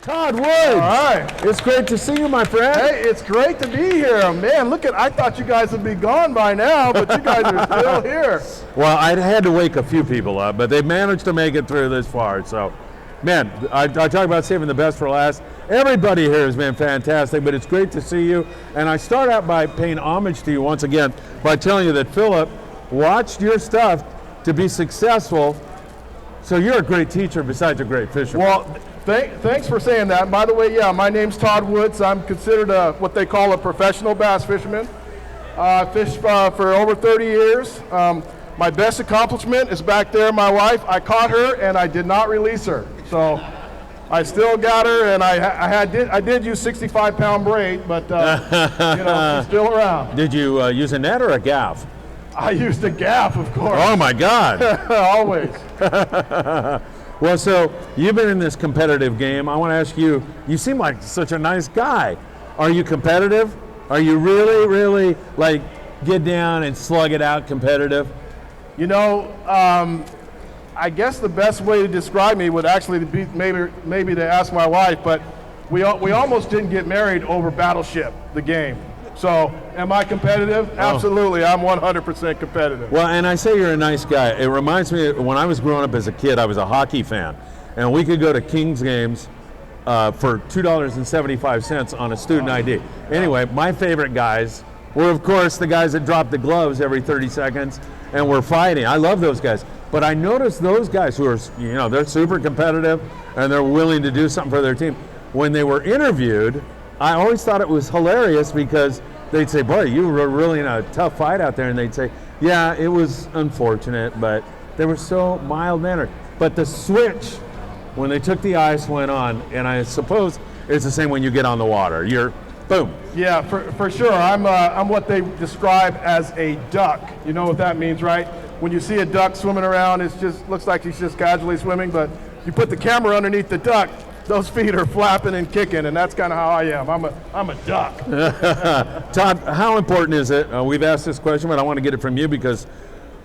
Todd Woods. All right. It's great to see you, my friend. Hey, it's great to be here. Man, I thought you guys would be gone by now, but you guys are still here. Well, I had to wake a few people up, but they managed to make it through this far. So, man, I talk about saving the best for last. Everybody here has been fantastic, but it's great to see you. And I start out by paying homage to you once again by telling you that Philip watched your stuff to be successful. So you're a great teacher besides a great fisherman. Well, thanks for saying that. By the way, yeah, my name's Todd Woods. I'm considered what they call a professional bass fisherman. I fished for over 30 years. My best accomplishment is back there, my wife. I caught her and I did not release her. So I still got her, and I did use 65-pound braid, but she's still around. Did you use a net or a gaff? I used a gaff, of course. Oh my God! Always. Well, so you've been in this competitive game. I want to ask you. You seem like such a nice guy. Are you competitive? Are you really, really like get down and slug it out competitive? You know, I guess the best way to describe me would actually be maybe to ask my wife, but we almost didn't get married over Battleship, the game. So, am I competitive? Oh. Absolutely, I'm 100% competitive. Well, and I say you're a nice guy. It reminds me, when I was growing up as a kid, I was a hockey fan, and we could go to Kings games for $2.75 on a student ID. Anyway, my favorite guys were, of course, the guys that dropped the gloves every 30 seconds and were fighting. I love those guys. But I noticed those guys who are, they're super competitive and they're willing to do something for their team. When they were interviewed, I always thought it was hilarious because they'd say, boy, you were really in a tough fight out there. And they'd say, yeah, it was unfortunate, but they were so mild-mannered. But the switch, when they took the ice, went on. And I suppose it's the same when you get on the water. You're, boom. Yeah, for sure. I'm what they describe as a duck. You know what that means, right? When you see a duck swimming around, it just looks like he's just casually swimming, but you put the camera underneath the duck, those feet are flapping and kicking, and that's kind of how I am. I'm a duck. Todd, how important is it? We've asked this question, but I want to get it from you because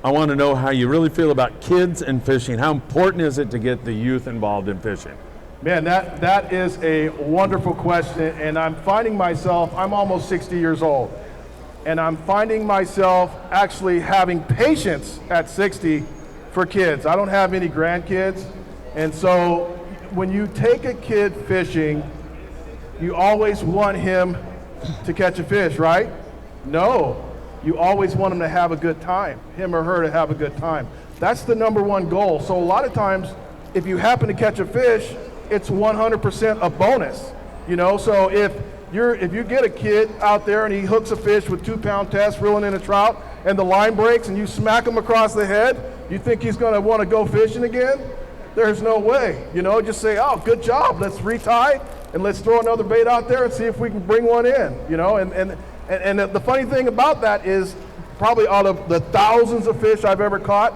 I want to know how you really feel about kids and fishing. How important is it to get the youth involved in fishing? Man, that is a wonderful question, and I'm finding myself, I'm almost 60 years old, and I'm finding myself actually having patience at 60 for kids. I don't have any grandkids, and so when you take a kid fishing, you always want him to catch a fish, right? No, you always want him to have a good time, him or her to have a good time. That's the number one goal. So a lot of times, if you happen to catch a fish, it's 100% a bonus, So if you get a kid out there and he hooks a fish with 2-pound test, reeling in a trout, and the line breaks and you smack him across the head, you think he's going to want to go fishing again? There's no way, just say, oh, good job, let's retie and let's throw another bait out there and see if we can bring one in, and the funny thing about that is probably out of the thousands of fish I've ever caught,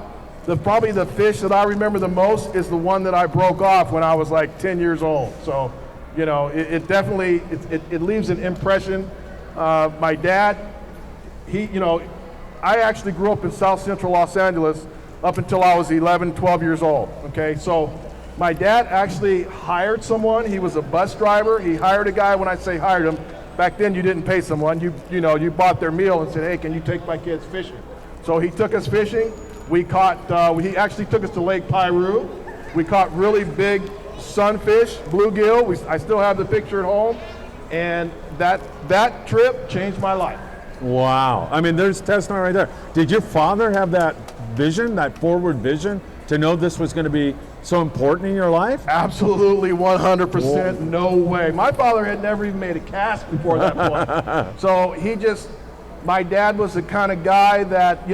probably the fish that I remember the most is the one that I broke off when I was like 10 years old. So, it definitely, it leaves an impression. My dad, I actually grew up in South Central Los Angeles up until I was 11, 12 years old, okay? So my dad actually hired someone. He was a bus driver. He hired a guy. When I say hired him, back then you didn't pay someone. You bought their meal and said, hey, can you take my kids fishing? So he took us fishing. We caught, he actually took us to Lake Piru. We caught really big sunfish, bluegill. I still have the picture at home. And that trip changed my life. Wow. I mean, there's testimony right there. Did your father have that vision, that forward vision, to know this was going to be so important in your life? Absolutely, 100%. Whoa. No way. My father had never even made a cast before that point. So my dad was the kind of guy that,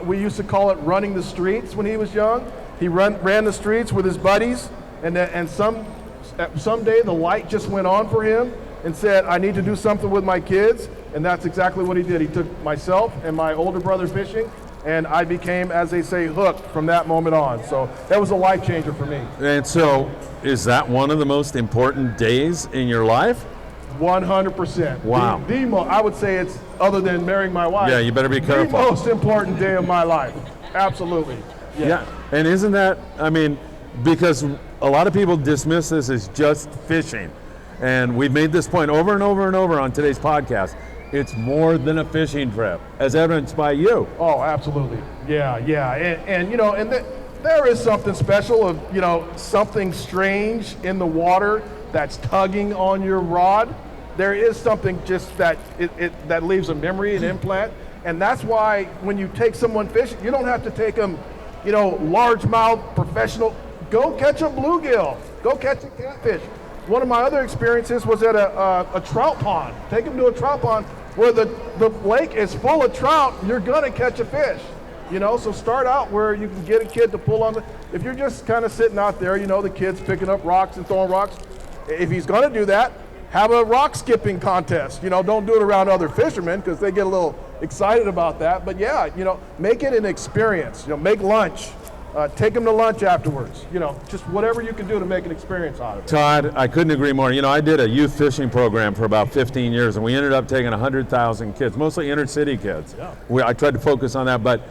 we used to call it running the streets when he was young. He ran the streets with his buddies, and someday the light just went on for him and said, I need to do something with my kids, and that's exactly what he did. He took myself and my older brother fishing, and I became, as they say, hooked from that moment on. So that was a life changer for me. And so is that one of the most important days in your life? 100%. Wow. I would say it's, other than marrying my wife, yeah, you better be careful. The most important day of my life. Absolutely. Yeah. And isn't that, because a lot of people dismiss this as just fishing. And we've made this point over and over and over on today's podcast. It's more than a fishing trip, as evidenced by you. Oh, absolutely. Yeah. And you know, and there is something special of, you know, something strange in the water that's tugging on your rod. There is something just that that leaves a memory, an implant. And that's why when you take someone fishing, you don't have to take them, you know, largemouth, professional. Go catch a bluegill. Go catch a catfish. One of my other experiences was at a trout pond. Take them to a trout pond where the lake is full of trout. You're gonna catch a fish, you know. So start out where you can get a kid to pull on the. If you're just kind of sitting out there, you know, the kid's picking up rocks and throwing rocks. If he's gonna do that, have a rock skipping contest. You know, don't do it around other fishermen because they get a little excited about that. But yeah, you know, make it an experience. You know, make lunch. Take them to lunch afterwards. You know, just whatever you can do to make an experience out of it. Todd, I couldn't agree more. You know, I did a youth fishing program for about 15 years, and we ended up taking 100,000 kids, mostly inner city kids. Yeah. I tried to focus on that, but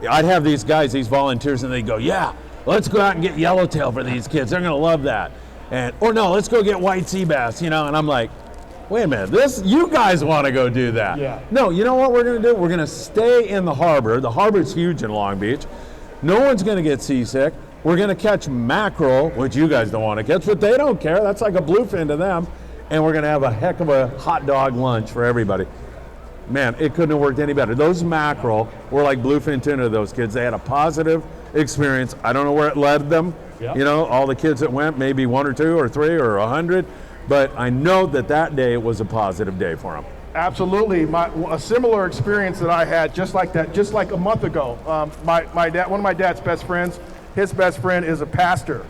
I'd have these guys, these volunteers, and they'd go, yeah, let's go out and get yellowtail for these kids. They're going to love that. Or no, let's go get white sea bass, you know, and I'm like, wait a minute, you guys want to go do that. Yeah. No, you know what we're going to do? We're going to stay in the harbor. The harbor's huge in Long Beach. No one's going to get seasick. We're going to catch mackerel, which you guys don't want to catch, but they don't care. That's like a bluefin to them. And we're going to have a heck of a hot dog lunch for everybody. Man, it couldn't have worked any better. Those mackerel were like bluefin tuna to those kids. They had a positive experience. I don't know where it led them. Yeah. You know, all the kids that went, maybe 1 or 2 or 3 or 100. But I know that day was a positive day for them. Absolutely. A similar experience that I had just like that, just like a month ago. My dad, one of my dad's best friends, his best friend is a pastor.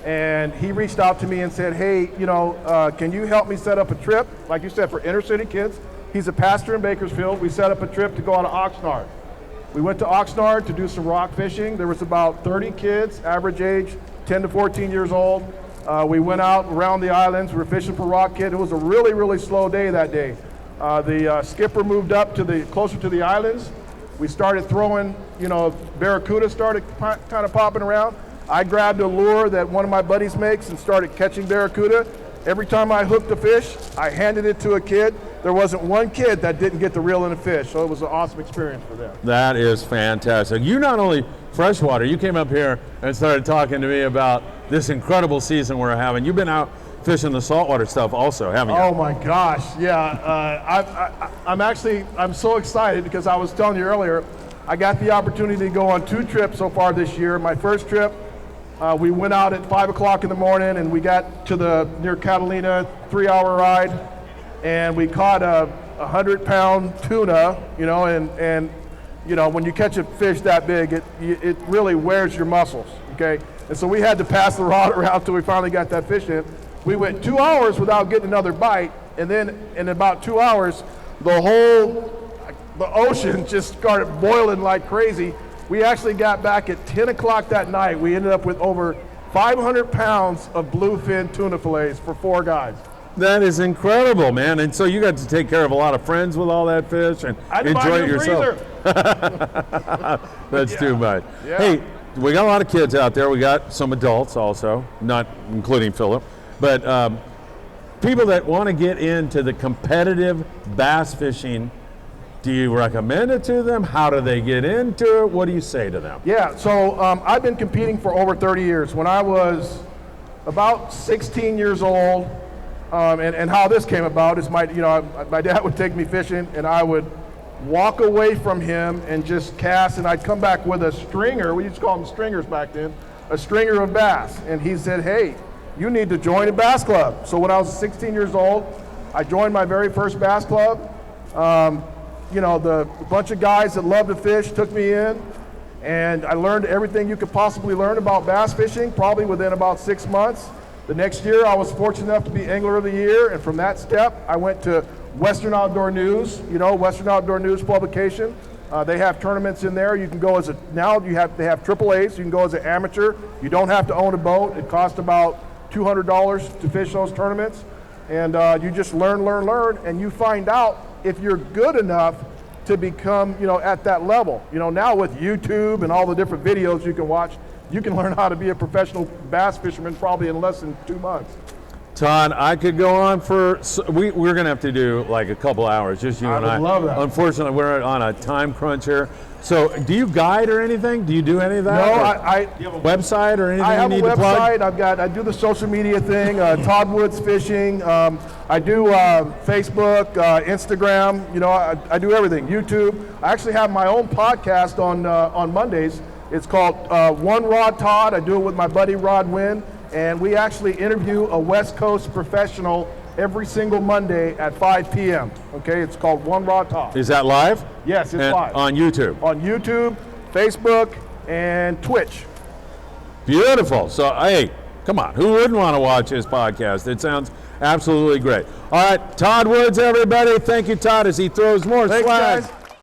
And he reached out to me and said, hey, you know, can you help me set up a trip? Like you said, for inner city kids. He's a pastor in Bakersfield. We set up a trip to go out to Oxnard. We went to Oxnard to do some rock fishing. There was about 30 kids, average age 10 to 14 years old. We went out around the islands. We were fishing for rock kid. It was a really, really slow day that day. The skipper moved up to closer to the islands. We started throwing, you know, barracuda started kind of popping around. I grabbed a lure that one of my buddies makes and started catching barracuda. Every time I hooked a fish, I handed it to a kid. There wasn't one kid that didn't get to reel in a fish, so it was an awesome experience for them. That is fantastic. You not only freshwater, you came up here and started talking to me about this incredible season we're having. You've been out fishing the saltwater stuff also, haven't you? Oh my gosh, yeah. I'm so excited because I was telling you earlier, I got the opportunity to go on 2 trips so far this year. My first trip, we went out at 5 o'clock in the morning and we got to near Catalina, 3-hour ride, and we caught a 100-pound tuna, you know, and you know, when you catch a fish that big, it really wears your muscles, okay? And so we had to pass the rod around until we finally got that fish in. We went 2 hours without getting another bite, and then in about 2 hours, the ocean just started boiling like crazy. We actually got back at 10 o'clock that night. We ended up with over 500 pounds of bluefin tuna fillets for 4 guys. That is incredible, man. And so you got to take care of a lot of friends with all that fish and enjoy it yourself. That's too much. Yeah. Hey, we got a lot of kids out there. We got some adults also, not including Philip. But people that want to get into the competitive bass fishing, do you recommend it to them? How do they get into it? What do you say to them? Yeah, so I've been competing for over 30 years. When I was about 16 years old, and how this came about is my dad would take me fishing, and I would walk away from him and just cast, and I'd come back with a stringer. We used to call them stringers back then, a stringer of bass. And he said, hey, you need to join a bass club. So when I was 16 years old, I joined my very first bass club. You know, the bunch of guys that love to fish took me in, and I learned everything you could possibly learn about bass fishing, probably within about 6 months. The next year, I was fortunate enough to be Angler of the Year, and from that step, I went to Western Outdoor News, you know, Western Outdoor News publication. They have tournaments in there. You can go they have AAAs, so you can go as an amateur. You don't have to own a boat. It costs about $200 to fish those tournaments. And you just learn, and you find out if you're good enough to become, you know, at that level. You know, now with YouTube and all the different videos you can watch, you can learn how to be a professional bass fisherman probably in less than 2 months. Todd, I could go on for, we're going to have to do like a couple hours, just you and I. I would love that. Unfortunately, we're on a time crunch here. So do you guide or anything? Do you do any of that? No, do you have a website or anything I have you a need to plug? website. I do the social media thing, Todd Woods Fishing. I do Facebook, Instagram. You know, I do everything. YouTube. I actually have my own podcast on Mondays. It's called One Rod Todd. I do it with my buddy Rod Wynn, and we actually interview a West Coast professional every single Monday at 5 p.m. Okay, it's called One Rod Todd. Is that live? Yes, it's live. On YouTube? On YouTube, Facebook, and Twitch. Beautiful. So, hey, come on. Who wouldn't want to watch his podcast? It sounds absolutely great. All right, Todd Woods, everybody. Thank you, Todd, as he throws more Thanks, swag. guys.